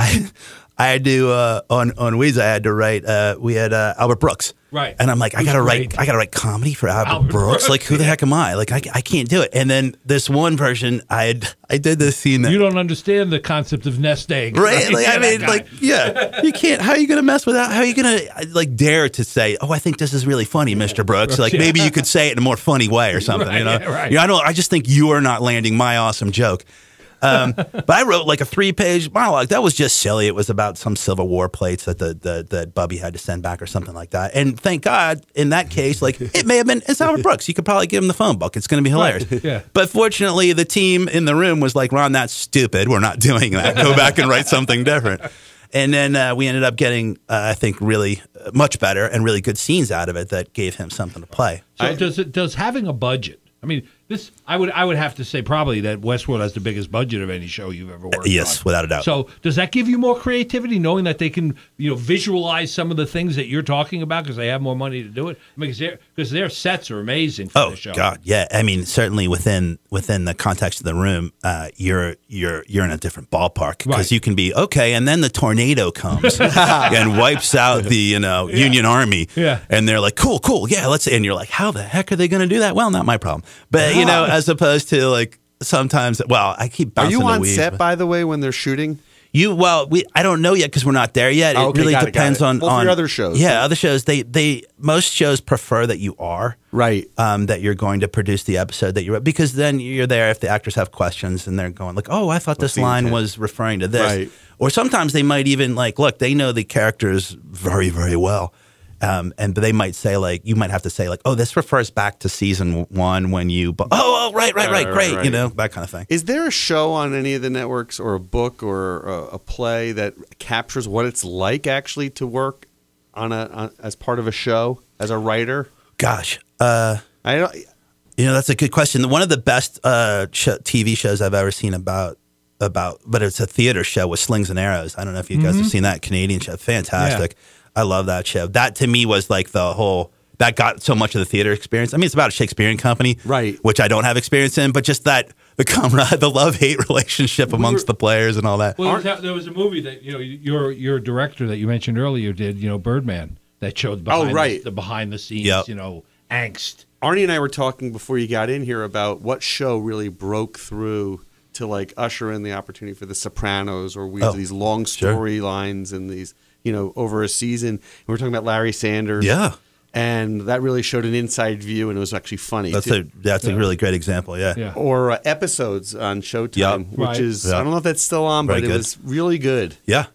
on Weez, I had to write. We had Albert Brooks, right? And I'm like, I gotta write comedy for Albert Brooks. Like, who the heck am I? Like, I can't do it. And then this one version, I did this scene that you don't understand the concept of nest egg, right? Like, you can't. How are you gonna mess with that? How are you gonna dare to say, oh, I think this is really funny, Mr. Brooks? Like, maybe you could say it in a more funny way or something. Right. I just think you are not landing my awesome joke. But I wrote like a 3-page monologue that was just silly. It was about some Civil War plates that Bubby had to send back or something like that. And thank God, in that case, like it may have been it's Albert Brooks. You could probably give him the phone book. It's going to be hilarious. Right. Yeah. But fortunately, the team in the room was like, Ron, that's stupid. We're not doing that. Go back and write something different. And then we ended up getting, I think, really much better and really good scenes out of it that gave him something to play. So does having a budget? I mean, this I would have to say probably that Westworld has the biggest budget of any show you've ever worked on. Yes, without a doubt. So does that give you more creativity, knowing that they can visualize some of the things that you're talking about because they have more money to do it? I mean, because their sets are amazing for the show. Oh God, yeah. I mean, certainly within the context of the room, you're in a different ballpark because you can be okay, and then the tornado comes and wipes out the Union Army, and they're like, cool, yeah, let's. And you're like, how the heck are they going to do that? Well, not my problem. But as opposed to like sometimes, I keep bouncing. Are you on the weeds, set by the way when they're shooting? I don't know yet because we're not there yet. It really depends on your other shows. Yeah, other shows. Most shows prefer that you are right. That you're going to produce the episode that you're because then you're there if the actors have questions and they're going like, oh, I thought this line was referring to this, right. Or sometimes they might even like look, they know the characters very very well. But they might say like you might have to say like, oh, this refers back to season 1 when you right, great, that kind of thing. Is there a show on any of the networks or a book or a play that captures what it's like actually to work on as part of a show as a writer? Gosh, I don't. That's a good question. One of the best TV shows I've ever seen about, but it's a theater show with Slings and Arrows. I don't know if you guys have seen that Canadian show. Fantastic. I love that show. That to me was like the whole that got so much of the theater experience. I mean, it's about a Shakespearean company, right? Which I don't have experience in, but just that the comrade, the love-hate relationship amongst the players and all that. Well, there was a movie that your director that you mentioned earlier did, Birdman, that showed the behind the scenes, angst. Arnie and I were talking before you got in here about what show really broke through to like usher in the opportunity for The Sopranos or these long storylines and these, over a season. And we were talking about Larry Sanders. Yeah. And that really showed an inside view, and it was actually funny. That's a really great example, yeah. Or episodes on Showtime, which is, I don't know if that's still on, but it was really good. Yeah.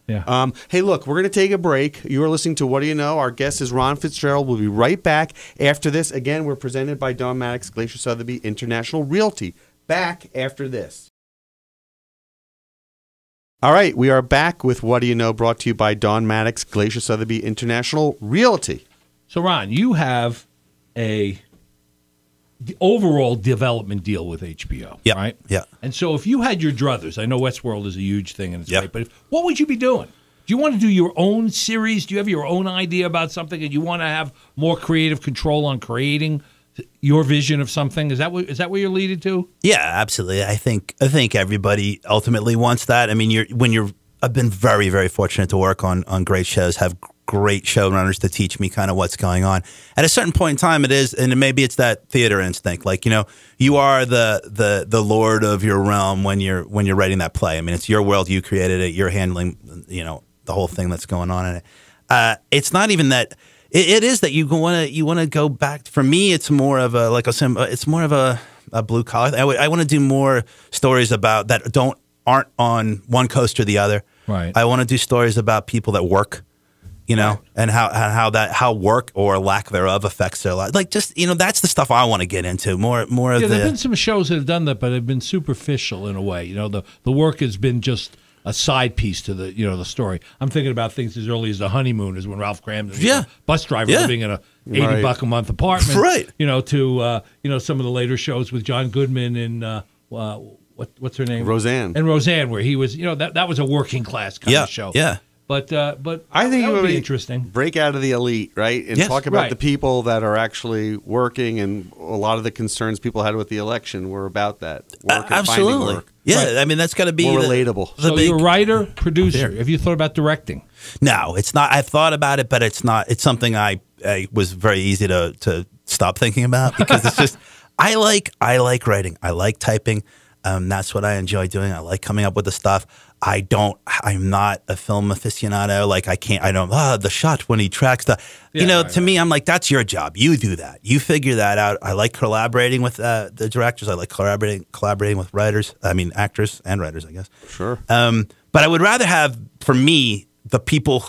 Hey, look, we're going to take a break. You are listening to What Do You Know? Our guest is Rod Fitzgerald. We'll be right back after this. Again, we're presented by Don Maddox, Glacier Sotheby's International Realty. Back after this. All right, we are back with What Do You Know? Brought to you by Don Maddox, Glacier Sotheby's International Realty. So, Ron, you have the overall development deal with HBO, right? Yeah. And so if you had your druthers, I know Westworld is a huge thing and it's great, but what would you be doing? Do you want to do your own series? Do you have your own idea about something and you want to have more creative control on creating your vision of something? Is that what you're leading to? Yeah, absolutely. I think everybody ultimately wants that. I mean, I've been very, very fortunate to work on great shows, have great showrunners to teach me kind of what's going on. At a certain point in time, it is, and maybe it's that theater instinct. Like, you are the lord of your realm when you're writing that play. I mean, it's your world, you created it, you're handling, the whole thing that's going on in it. It's not even that. It is that you want to go back. For me, it's more of a blue collar. I want to do more stories about that aren't on one coast or the other. Right. I want to do stories about people that work. And how work or lack thereof affects their life. Like, just, that's the stuff I want to get into. More of the. There have been some shows that have done that, but have been superficial in a way. The work has been just a side piece to the story. I'm thinking about things as early as The Honeymoon is when Ralph Cramden was a bus driver living in a $80 a month apartment. Right. To some of the later shows with John Goodman and what's her name? Roseanne. And Roseanne, where he was, that was a working class kind of show. Yeah. But I think that it would be interesting. Break out of the elite, right? And talk about the people that are actually working, and a lot of the concerns people had with the election were about that. Work and absolutely. Finding work. Yeah, right. I mean, that's got to be more relatable. So you're a writer, producer. Have you thought about directing? No, it's not. I've thought about it, but it's not. It's something I was very easy to stop thinking about because it's just I like writing. I like typing. That's what I enjoy doing. I like coming up with the stuff. I'm not a film aficionado. Like the shot when he tracks to me, I'm like, that's your job. You do that. You figure that out. I like collaborating with the directors. I like collaborating with writers. I mean, actors and writers, I guess. Sure. But I would rather have, for me, the people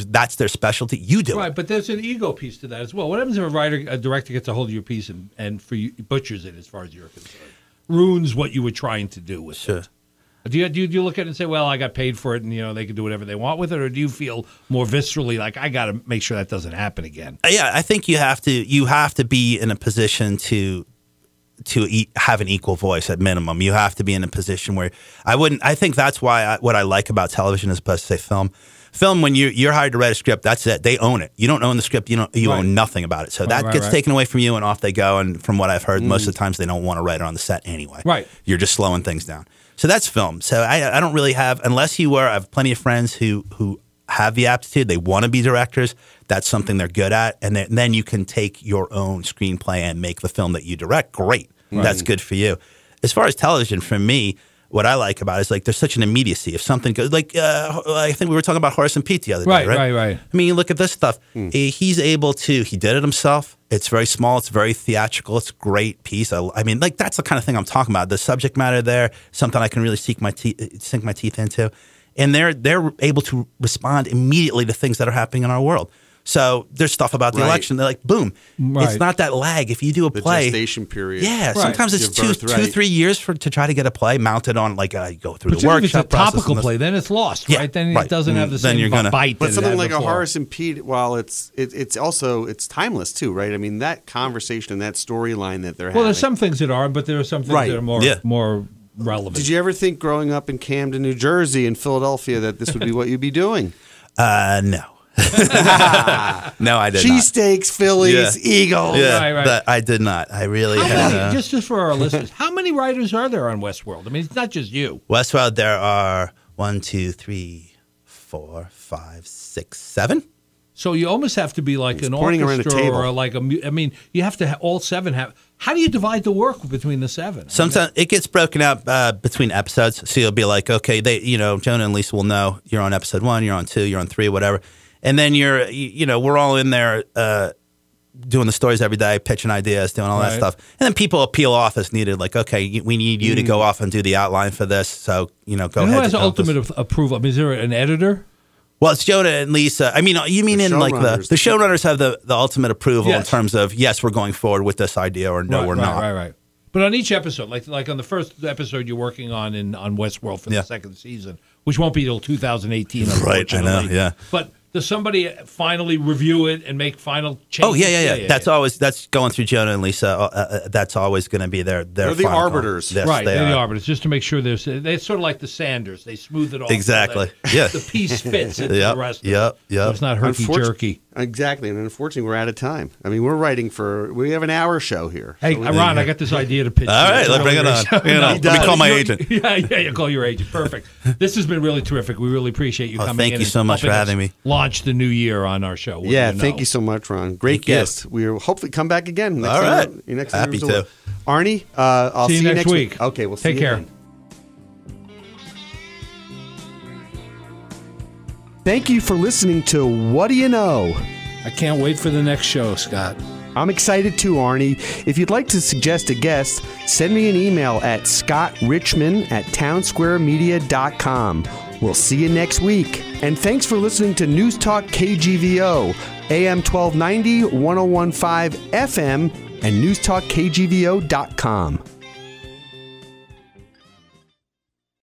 that's their specialty. You do right, it. but there's an ego piece to that as well. What happens if a director gets a hold of your piece and for you, butchers it as far as you're concerned? Ruins what you were trying to do with it. Do you look at it and say, well, I got paid for it and they can do whatever they want with it, or do you feel more viscerally like I got to make sure that doesn't happen again? Yeah, I think you have to be in a position to have an equal voice at minimum. You have to be in a position where I think that's why what I like about television as opposed to say film. Film, when you're hired to write a script, that's it. They own it. You don't own the script. You own nothing about it. So that gets taken away from you, and off they go. And from what I've heard, most of the times they don't want a writer on the set anyway. Right. You're just slowing things down. So that's film. So I don't really have, unless you are. I have plenty of friends who have the aptitude. They want to be directors. That's something they're good at, and then you can take your own screenplay and make the film that you direct. Great. Right. That's good for you. As far as television, for me, what I like about it is like there's such an immediacy. If something goes I think we were talking about Horace and Pete the other day, right? Right. I mean, you look at this stuff. He's able to. He did it himself. It's very small. It's very theatrical. It's a great piece. I mean, like that's the kind of thing I'm talking about. The subject matter there, something I can really sink my teeth into, and they're able to respond immediately to things that are happening in our world. So there's stuff about the election. They're like, boom. Right. It's not that lag. If you do a play, the gestation period. Yeah, sometimes it's 2-3 years to try to get a play mounted on. Like you go through the workshop. If it's a topical play, then it's lost, right? Then it doesn't have the same bite. But something like a Horace and Pete, while it's timeless too, right? I mean, that conversation and that storyline that they're having. Well, there's some things that are, but there are some things that are more relevant. Did you ever think growing up in Camden, New Jersey, and Philadelphia that this would be what you'd be doing? No. No, I did not. Cheesesteaks, Phillies, Eagles. Yeah, Right. but I did not. I really How had. many, just for our listeners, how many writers are there on Westworld? I mean, it's not just you. Westworld, there are 1, 2, 3, 4, 5, 6, 7. So you almost have to be like an pointing around a orchestra table. or like I mean, you have to all 7 have. How do you divide the work between the 7? Sometimes it gets broken out between episodes. So you'll be like, okay, Jonah and Lisa will know you're on episode 1, you're on 2, you're on 3, whatever. And then we're all in there doing the stories every day, pitching ideas, doing all that stuff. And then people peel off as needed. Like, okay, we need you to go off and do the outline for this. So, go and ahead. who has ultimate approval? I mean, is there an editor? Well, it's Jonah and Lisa. I mean, you mean in like the showrunners have the ultimate approval in terms of, yes, we're going forward with this idea, or no, we're not. Right. But on each episode, like on the first episode you're working on Westworld for the second season, which won't be till 2018, Right, I know, yeah. But does somebody finally review it and make final changes? Oh, yeah. That's going through Jonah and Lisa. That's always going to be their They're the arbiters. Right, they're the arbiters, just to make sure they're sort of like the Sanders. They smooth it off. Exactly. So that the piece fits into the rest of it. So it's not herky-jerky. Exactly, and unfortunately, we're out of time. I mean, we have an hour show here. Hey, Ron, I got this idea to pitch. All right, let's bring it on. Let me call my agent. Yeah, call your agent. Perfect. This has been really terrific. We really appreciate you coming in. Thank you so much for having me. Launch the new year on our show. Thank you so much, Ron. Great guest. We'll hopefully come back again. All right. Happy to. Arnie, I'll see you next week. Okay, we'll see you. Take care. Then. Thank you for listening to What Do You Know? I can't wait for the next show, Scott. I'm excited too, Arnie. If you'd like to suggest a guest, send me an email at scottrichman@townsquaremedia.com. We'll see you next week. And thanks for listening to Newstalk KGVO, AM 1290, 1015 FM, and newstalkkgvo.com.